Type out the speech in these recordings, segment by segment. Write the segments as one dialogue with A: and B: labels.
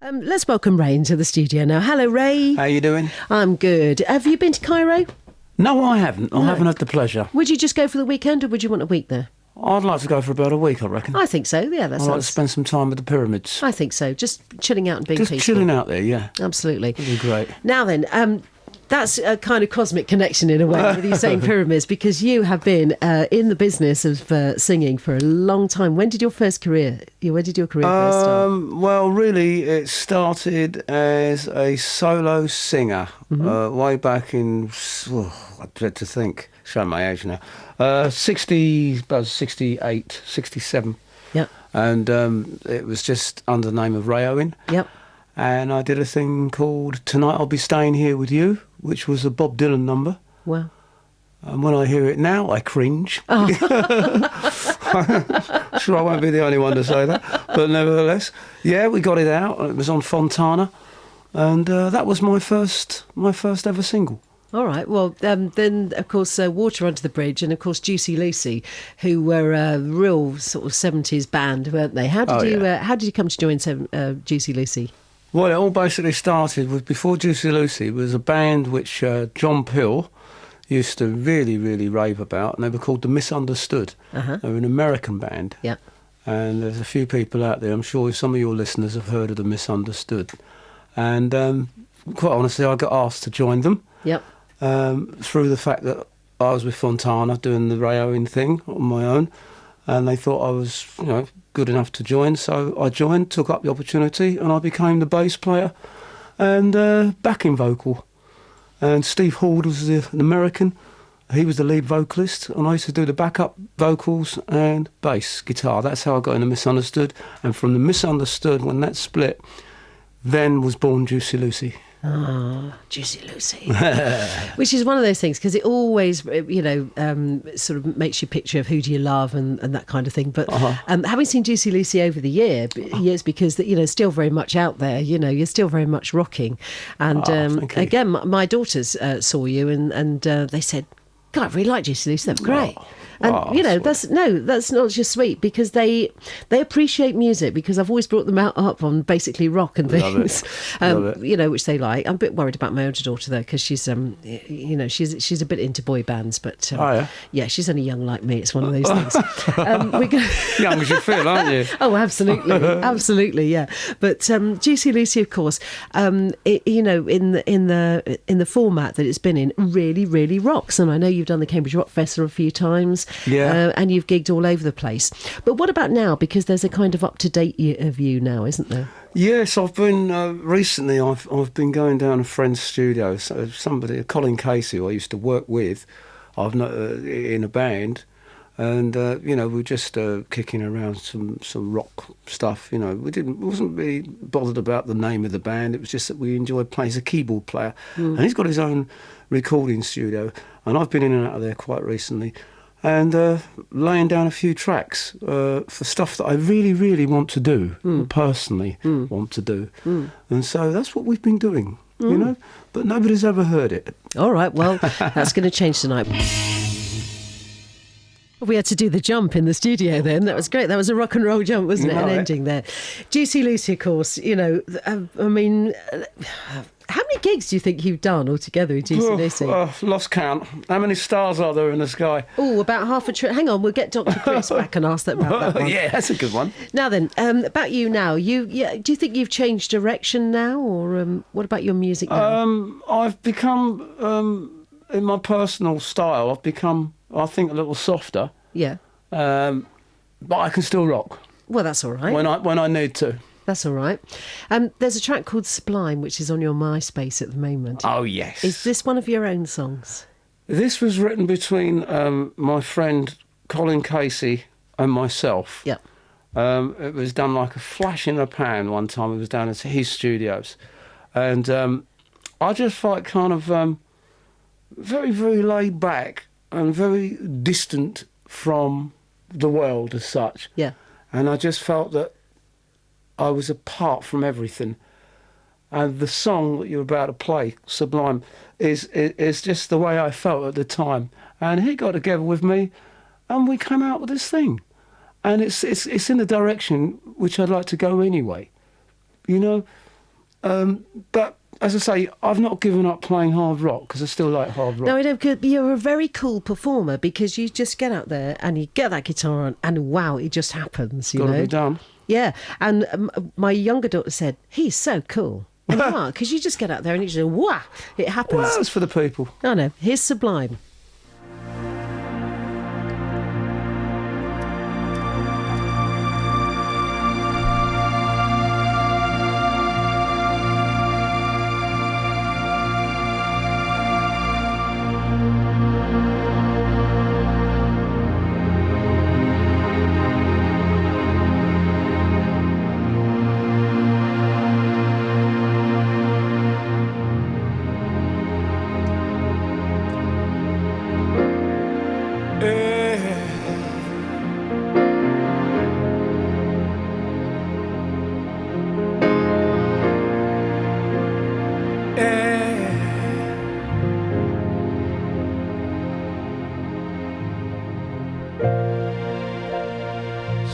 A: Let's welcome Ray into the studio now. Hello, Ray.
B: How you doing?
A: I'm good. Have you been to Cairo?
B: No, I haven't. I haven't had the pleasure.
A: Would you just go for the weekend, or would you want a week there?
B: I'd like to go for about a week, I reckon.
A: I think so. Yeah,
B: I'd like to spend some time with the pyramids.
A: I think so. Just chilling out and being
B: Just
A: peaceful.
B: chilling out there, yeah.
A: Absolutely.
B: That'd be great.
A: Now then, that's a kind of cosmic connection in a way with you saying pyramids, because you have been in the business of singing for a long time. When did your career first start?
B: Well, really, it started as a solo singer way back in, I dread to think, showing my age now, about 68, 67.
A: Yeah.
B: And it was just under the name of Ray Owen.
A: Yep.
B: And I did a thing called Tonight I'll Be Staying Here With You, which was a Bob Dylan number.
A: Wow.
B: And when I hear it now, I cringe.
A: Oh.
B: Sure, I won't be the only one to say that. But nevertheless, yeah, we got it out. It was on Fontana. And that was my first ever single.
A: All right. Well, then, of course, Water Under the Bridge and, of course, Juicy Lucy, who were a real sort of 70s band, weren't they? How did you come to join Juicy Lucy?
B: Well, it all basically started with, before Juicy Lucy, was a band which John Peel used to really, really rave about, and they were called The Misunderstood.
A: Uh-huh.
B: They were an American band.
A: Yeah.
B: And there's a few people out there, I'm sure some of your listeners have heard of The Misunderstood. And quite honestly, I got asked to join them.
A: Yep.
B: Through the fact that I was with Fontana doing the Ray Owen thing on my own, and they thought I was, good enough to join, so I joined, took up the opportunity, and I became the bass player and backing vocal. And Steve Hall was an American, he was the lead vocalist, and I used to do the backup vocals and bass guitar. That's how I got into Misunderstood, and from the Misunderstood, when that split, then was born Juicy Lucy.
A: Oh, Juicy Lucy. Which is one of those things, because it always, sort of makes you picture of who do you love and that kind of thing. But having seen Juicy Lucy over the years, because, still very much out there, you're still very much rocking. And again, my daughters saw you and they said, God, I really like Juicy Lucy, that was great. And, that's not just sweet, because they appreciate music, because I've always brought them up on basically rock and things,
B: Love it.
A: Which they like. I'm a bit worried about my older daughter, though, because she's, she's a bit into boy bands, but she's only young like me. It's one of those things.
B: Young as you feel, aren't you?
A: Oh, absolutely. Absolutely, yeah. But Juicy Lucy, of course, in the format that it's been in, really, really rocks. And I know you've done the Cambridge Rock Festival a few times.
B: Yeah.
A: And you've gigged all over the place. But what about now? Because there's a kind of up-to-date view now, isn't there?
B: Yes, I've been recently. I've been going down a friend's studio. So somebody, Colin Casey, who I used to work with, I've in a band, and we're just kicking around some rock stuff. We wasn't really bothered about the name of the band. It was just that we enjoyed playing. He's a keyboard player, and he's got his own recording studio, and I've been in and out of there quite recently. And laying down a few tracks for stuff that I really, really want to do, personally want to do. And so that's what we've been doing, but nobody's ever heard it.
A: All right, well, that's going to change tonight. We had to do the jump in the studio then. That was great. That was a rock and roll jump, wasn't it? An ending there. Juicy Lucy, of course, how many gigs do you think you've done altogether in Juicy Lucy?
B: Lost count. How many stars are there in the sky?
A: Oh, about half a trillion. Hang on, we'll get Dr. Chris back and ask that about that one.
B: Yeah, that's a good one.
A: Now then, about you now. Do you think you've changed direction now, or what about your music now?
B: I've become, in my personal style, I've become, I think, a little softer.
A: Yeah.
B: But I can still rock.
A: Well, that's all right.
B: When I need to.
A: That's all right. There's a track called Sublime, which is on your MySpace at the moment.
B: Oh, yes.
A: Is this one of your own songs?
B: This was written between my friend Colin Casey and myself.
A: Yeah.
B: It was done like a flash in the pan one time. It was down at his studios. And I just felt kind of very, very laid back and very distant from the world as such.
A: Yeah.
B: And I just felt that I was apart from everything. And the song that you're about to play, Sublime, is just the way I felt at the time. And he got together with me and we came out with this thing. And it's in the direction which I'd like to go anyway. But as I say, I've not given up playing hard rock because I still like hard rock.
A: No, I don't. You're a very cool performer because you just get out there and you get that guitar on, and wow, it just happens. You
B: Got
A: know,
B: to be done.
A: Yeah, and my younger daughter said he's so cool. And you are, because you just get out there and you just wah, it happens.
B: Well, it's for the people.
A: I know. Here's Sublime.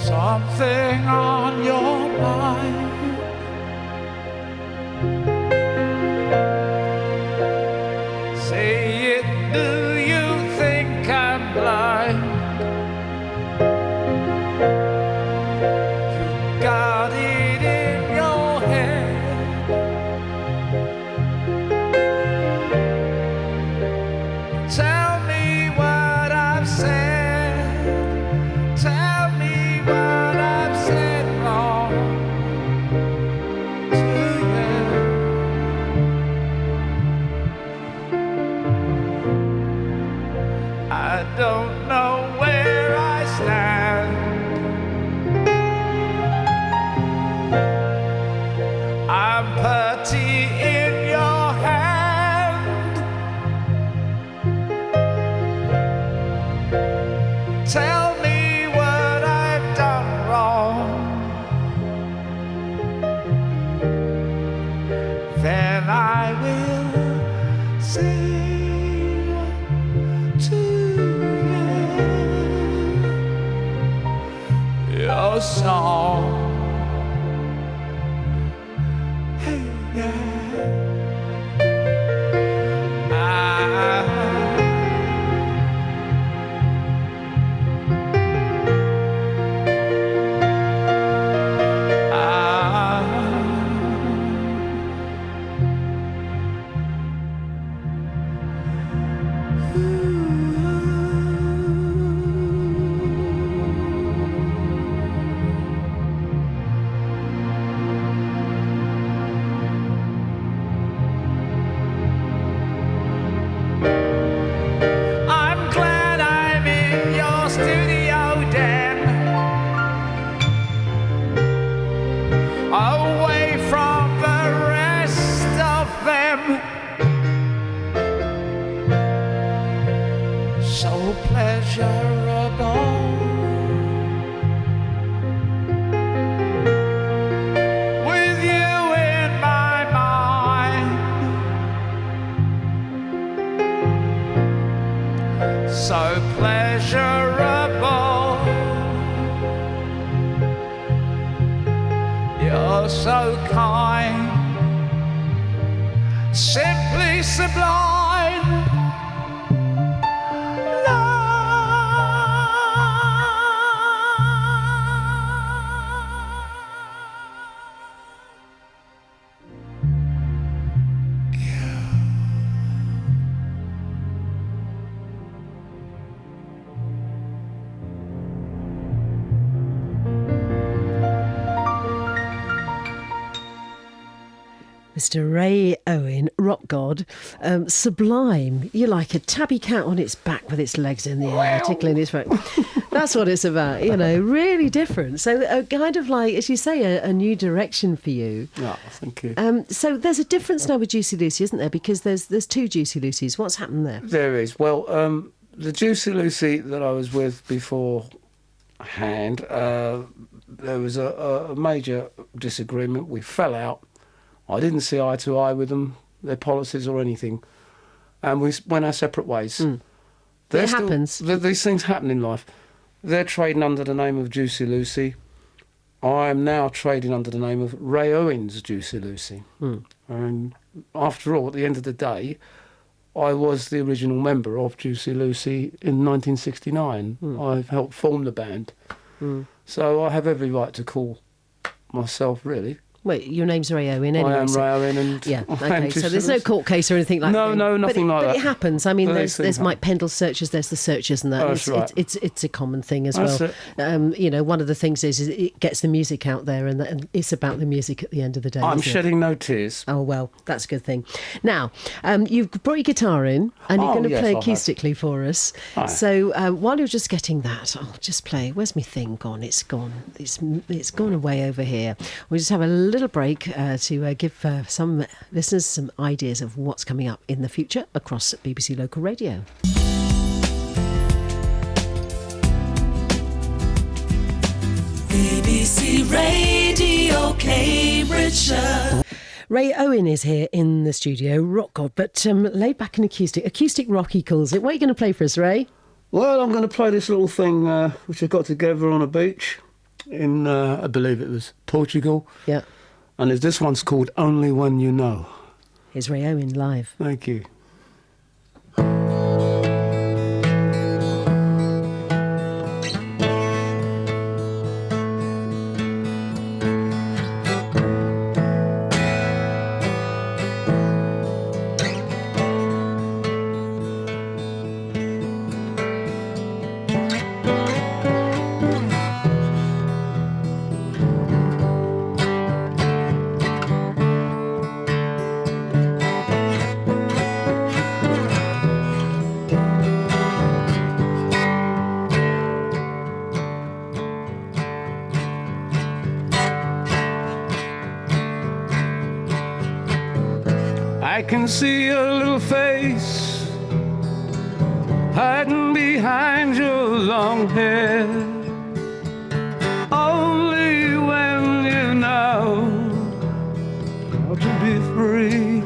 C: Something on your mind, say it, do you think I'm blind? You got it in your head, tell me what I've said, tell me what I've said wrong to you. I don't know where I stand, I'm putty in your hand, tell me what I've done wrong, then I will sing to you your song. Hey, yeah. I'm glad I'm in your studio den, away from the rest of them, so pleasurable. With you in my mind, so pleasurable. You're so kind, simply sublime.
A: Mr. Ray Owen, rock god, Sublime. You're like a tabby cat on its back with its legs in the air, tickling its back. That's what it's about, you know, really different. So kind of like, as you say, a new direction for you.
B: Oh, thank you.
A: So there's a difference now with Juicy Lucy, isn't there? Because there's two Juicy Lucys. What's happened there?
B: There is. Well, the Juicy Lucy that I was with beforehand, there was a major disagreement. We fell out. I didn't see eye to eye with them, their policies or anything, and we went our separate ways.
A: It happens.
B: These things happen in life. They're trading under the name of Juicy Lucy. I am now trading under the name of Ray Owen's Juicy Lucy. And after all, at the end of the day, I was the original member of Juicy Lucy in 1969. I helped form the band. So I have every right to call myself, really.
A: Wait, your name's Ray Owen anyway.
B: I am Ray Owen, and
A: yeah,
B: I am
A: okay. So
B: Juicy
A: there's no
B: Lucy.
A: court case or anything like that.
B: No, nothing like that.
A: But it happens. I mean,
B: But
A: there's
B: these things
A: Mike Pendle's Searchers, there's the Searchers, and that.
B: Oh, that's right.
A: It's a common thing as
B: That's
A: well.
B: it.
A: You know, one of the things is it gets the music out there, and it's about the music at the end of the day.
B: I'm
A: isn't it?
B: shedding no tears.
A: Oh, well, that's a good thing. Now, you've brought your guitar in and you're
B: Oh,
A: going to
B: yes,
A: play
B: I have.
A: acoustically for us.
B: Aye.
A: So while you're just getting that, I'll just play. Where's my thing gone? It's gone. It's gone away over here. We'll just have a little break to give some listeners some ideas of what's coming up in the future across BBC Local Radio.
D: BBC Radio Cambridgeshire.
A: Ray Owen is here in the studio, rock god, but laid back and acoustic rock he calls it. What are you going to play for us, Ray?
B: Well, I'm going to play this little thing which I got together on a beach in, I believe it was Portugal.
A: Yeah,
B: And this one's called Only When You Know.
A: here's Ray Owen live.
B: Thank you. I can see your little face hiding behind your long hair. Only when you know how to be free.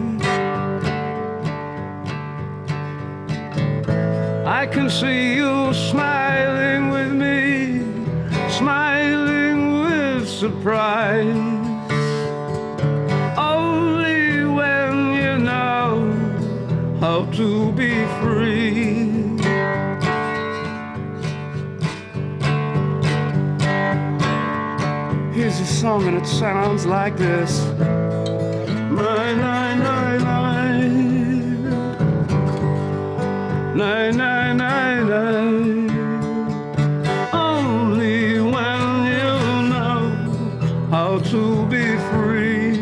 B: I can see you smiling with me, smiling with surprise. How to be free. Here's a song and it sounds like this. Nine, nine, nine, nine. Nine, nine, nine, nine. Only when you know how to be free.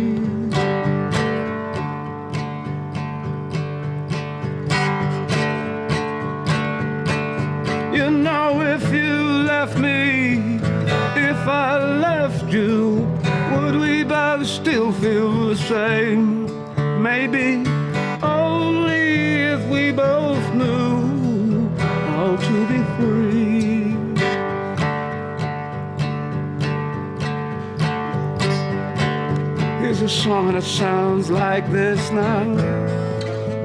B: You know, if you left me, if I left you, would we both still feel the same? Maybe only if we both knew how to be free. Here's a song and it sounds like this now.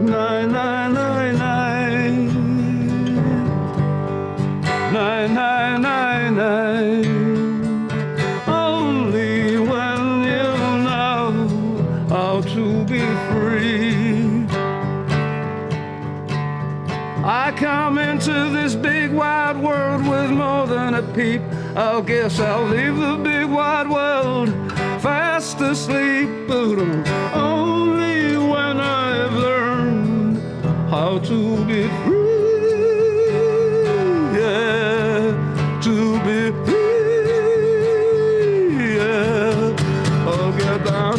B: Nine, nine, nine, nine. Nine, nine, nine, nine. Only when you know how to be free. I come into this big wide world with more than a peep. I guess I'll leave the big wide world fast asleep. But only when I've learned how to be free. To be free, yeah. Oh, get down,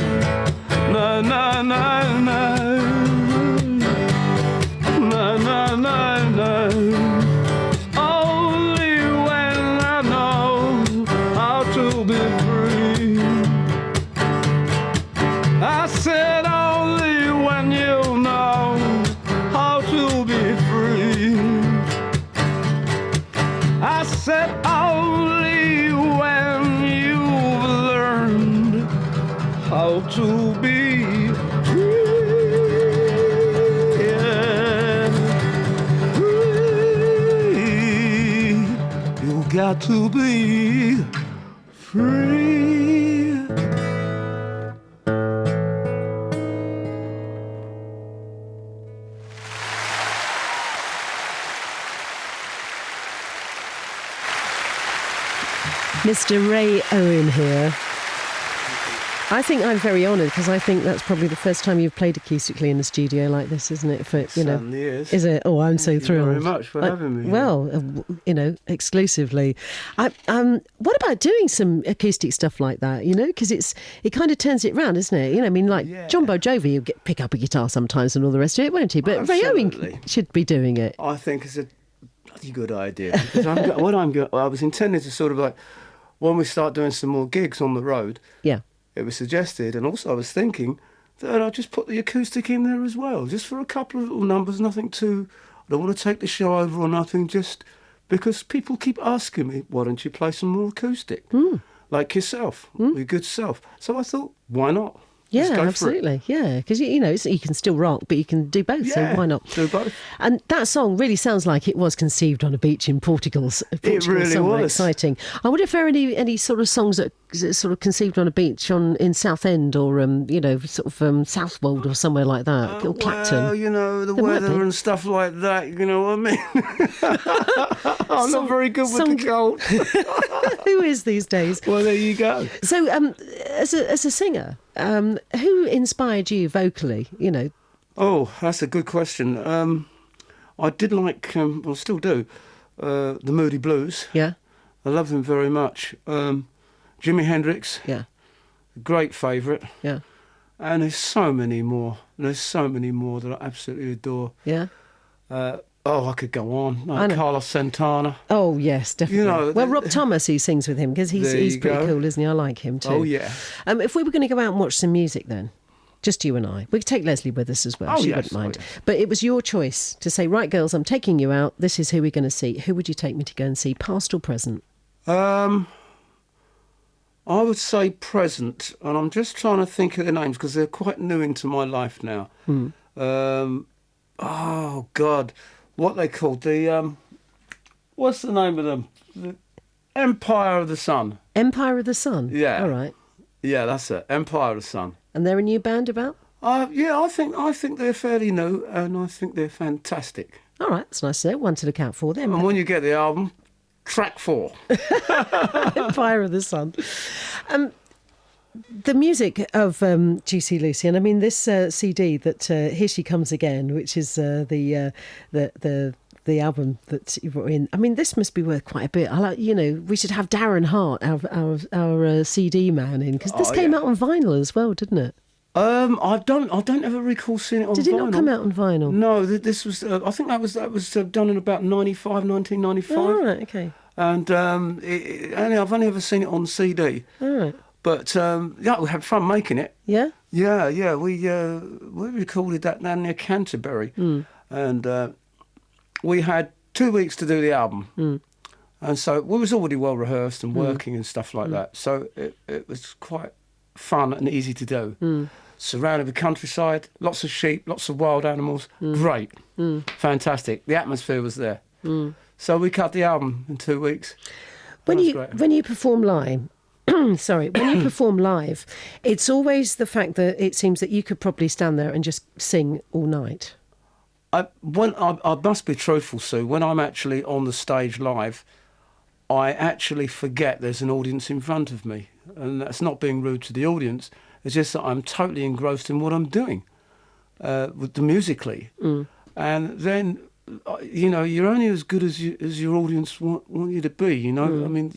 B: na na na na, na na na na. Only when I know how to be free. I said only when you know how to be free. I said only when you've learned how to be free, yeah. Free. You got to be free. free.
A: Mr. Ray Owen here. I think I'm very honoured because I think that's probably the first time you've played acoustically in a studio like this, isn't it? For
B: Certainly is.
A: Is it? Oh, I'm so
B: Thank
A: thrilled.
B: you very much for having me.
A: Well, exclusively. What about doing some acoustic stuff like that? Because it kind of turns it round, isn't it? I mean, like John Bon Jovi, he'll pick up a guitar sometimes and all the rest of it, won't he? But Ray Owen should be doing it.
B: I think it's a bloody good idea because I was intending to sort of like when we start doing some more gigs on the road.
A: Yeah.
B: It was suggested, and also I was thinking that I'd just put the acoustic in there as well, just for a couple of little numbers, nothing too... I don't want to take the show over or nothing, just because people keep asking me, why don't you play some more acoustic? Like yourself, your good self. So I thought, why not?
A: Yeah,
B: Let's go
A: absolutely. Yeah, because you can still rock, but you can do both.
B: Yeah,
A: so why not
B: do both.
A: And that song really sounds like it was conceived on a beach in Portugal.
B: It really
A: somewhere
B: was
A: exciting. I wonder if there are any sort of songs that are sort of conceived on a beach in Southend or Southwold or somewhere like that, or Clapton.
B: Well, the
A: There might
B: weather
A: be.
B: and stuff like that. You know what I mean? I'm not very good with the cold.
A: Who is these days?
B: Well, there you go.
A: So, as a singer, who inspired you vocally?
B: Oh, that's a good question. I did like, well, still do, the Moody Blues.
A: Yeah,
B: I love them very much. Jimi Hendrix,
A: yeah,
B: great favourite.
A: yeah,
B: And there's so many more. There's so many more that I absolutely adore.
A: yeah.
B: I could go on.
A: I
B: Like
A: know.
B: Carlos Santana.
A: Oh yes, definitely. Well, Rob Thomas, who sings with him, because he's
B: There you
A: pretty
B: go.
A: cool, isn't he? I like him too.
B: Oh, yeah.
A: If we were going to go out and watch some music, then just you and I, we could take Leslie with us as well.
B: Oh,
A: She
B: yes,
A: wouldn't mind.
B: yes.
A: But it was your choice to say, right, girls, I'm taking you out. This is who we're going to see. Who would you take me to go and see, past or present?
B: I would say present, and I'm just trying to think of the names because they're quite new into my life now. Oh God, what they called the what's the name of them? The Empire of the Sun.
A: Empire of the Sun.
B: Yeah.
A: All right.
B: Yeah, that's it. Empire of the Sun.
A: And they're a new band about.
B: Yeah, I think they're fairly new, and I think they're fantastic.
A: All right, that's nice to know. One to look out for them.
B: And when you get the album, track 4.
A: Empire of the Sun. The music of Juicy Lucy, and I mean this CD that Here She Comes Again, which is the album that you brought in. I mean, this must be worth quite a bit. We should have Darren Hart, our CD man, in because this came out on vinyl as well, didn't it?
B: I don't ever recall seeing it on vinyl.
A: Did it not come out on vinyl?
B: No, this was. I think that was done in about 1995.
A: Oh, right, okay.
B: And I've only ever seen it on CD.
A: All right.
B: But we had fun making it.
A: Yeah?
B: Yeah. We recorded that down near Canterbury, and we had 2 weeks to do the album, and so we was already well rehearsed and working and stuff like that. So it was quite fun and easy to do. Surrounded with countryside, lots of sheep, lots of wild animals. Great, fantastic. The atmosphere was there. So we cut the album in 2 weeks.
A: When
B: Great.
A: you perform live, when you perform live, it's always the fact that it seems that you could probably stand there and just sing all night.
B: I must be truthful, Sue. When I'm actually on the stage live, I actually forget there's an audience in front of me. And that's not being rude to the audience. It's just that I'm totally engrossed in what I'm doing with the musically. And then, you're only as good as your audience want you to be, I mean,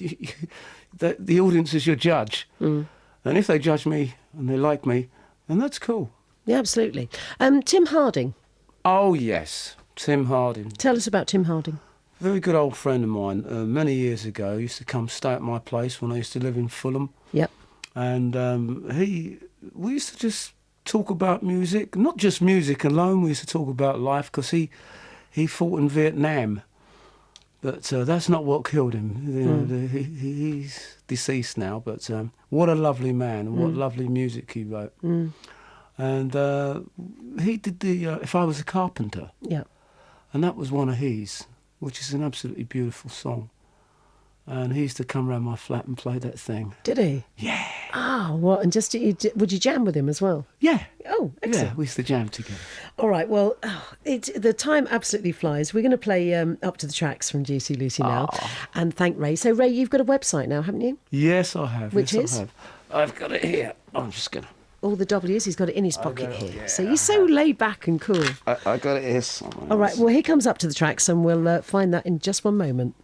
B: the audience is your judge. And if they judge me and they like me, then that's cool.
A: Yeah, absolutely. Tim Harding.
B: Oh, yes, Tim Harding.
A: Tell us about Tim Harding.
B: Very good old friend of mine. Many years ago, he used to come stay at my place when I used to live in Fulham.
A: Yep.
B: And we used to just talk about music, not just music alone. We used to talk about life because he fought in Vietnam, but that's not what killed him. He's deceased now, but what a lovely man and what lovely music he wrote. And he did the If I Was a Carpenter.
A: Yeah.
B: And that was one of his, which is an absolutely beautiful song. and he used to come round my flat and play that thing.
A: Did he?
B: Yeah.
A: Oh, what? And would you jam with him as well?
B: Yeah.
A: Oh, excellent.
B: Yeah, we used to jam together.
A: All right, well, the time absolutely flies. We're going to play Up to the Tracks from Juicy Lucy now and thank Ray. So, Ray, you've got a website now, haven't you?
B: Yes, I have.
A: Which
B: yes,
A: is?
B: I have. I've got it here. I'm just going to...
A: All the W's, he's got it in his pocket here.
B: yeah,
A: So you're so laid back and cool.
B: I got it here somewhere.
A: All right, well, here comes Up to the Tracks, and we'll find that in just one moment.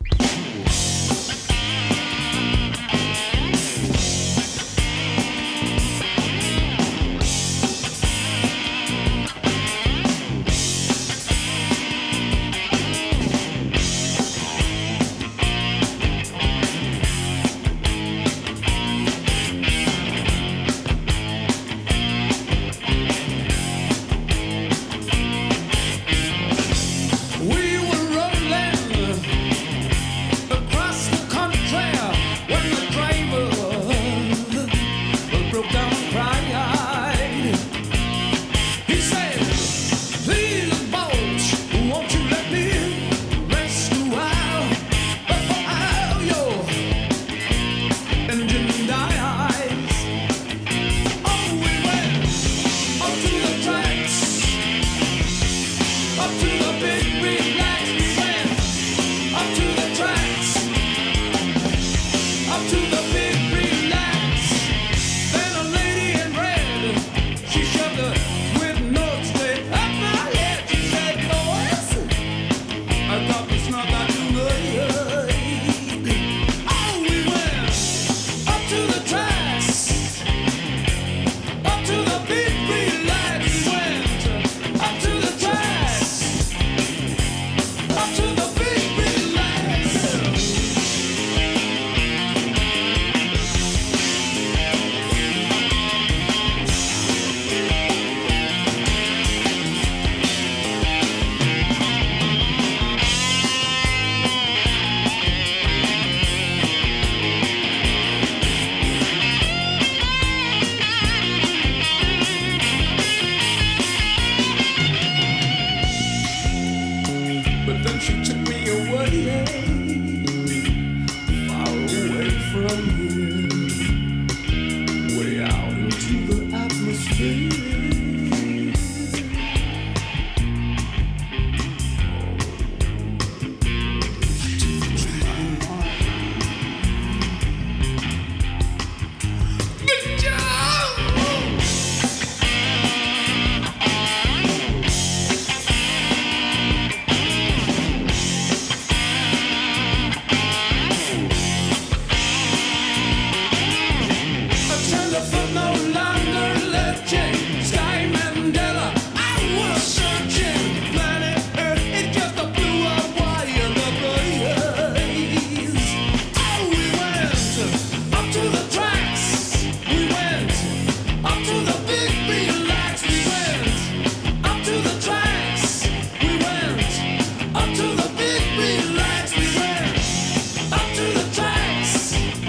C: We were rolling across the country when the driver broke down and cried. He said, "Please, boat, won't you let me rest a while before your engine dies?" Oh, we went up to the tracks. Up to the big relax, we went up to the tracks. Up to the big relax. Then a lady in red, she shoved a with notes straight up my head. She said, "Boys, I got the snuff out tonight." Oh, we went up to the tracks. Up to the big relax, we went up to the tracks. Up to the big relax. But then she took me away, far away from here, way out into the atmosphere. Good job! A telephone no longer lurching. Sky Mandela, I was searching. Planet Earth, it just blew away in the breeze. Oh, we went up to the tracks. We went up to the big relax. We went up to the tracks. We went up to the big relax. We went up to the tracks.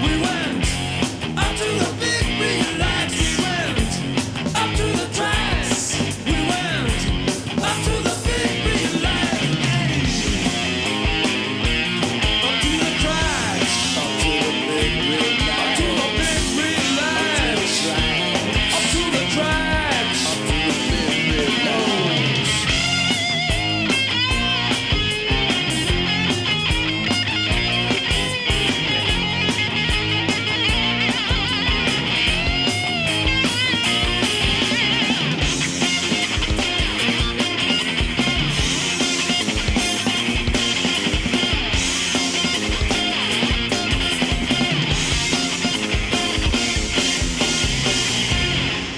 C: We went up to the big relax. We went up to the tracks. We went up to the big relax. Up to the tracks. Up to the big relax. Up to the big relax. Up to the tracks. Up to the big relax.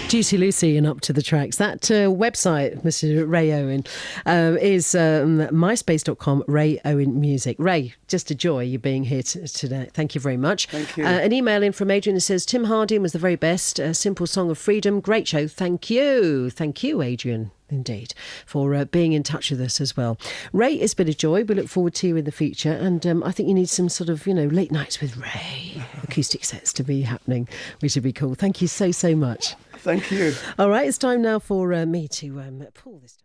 A: Juicy Lucy and Up to the Tracks. That website, Mr. Ray Owen, is myspace.com, Ray Owen Music. Ray, just a joy you being here today. Thank you very much.
B: Thank you.
A: An email in from Adrian that says, Tim Harding was the very best. A simple song of freedom. Great show. Thank you. Thank you, Adrian. Indeed, for being in touch with us as well. Ray, it's been a joy. We look forward to you in the future. And I think you need some sort of, late nights with Ray, acoustic sets to be happening, which would be cool. Thank you so, so much.
B: Thank you.
A: All right, it's time now for me to pull this.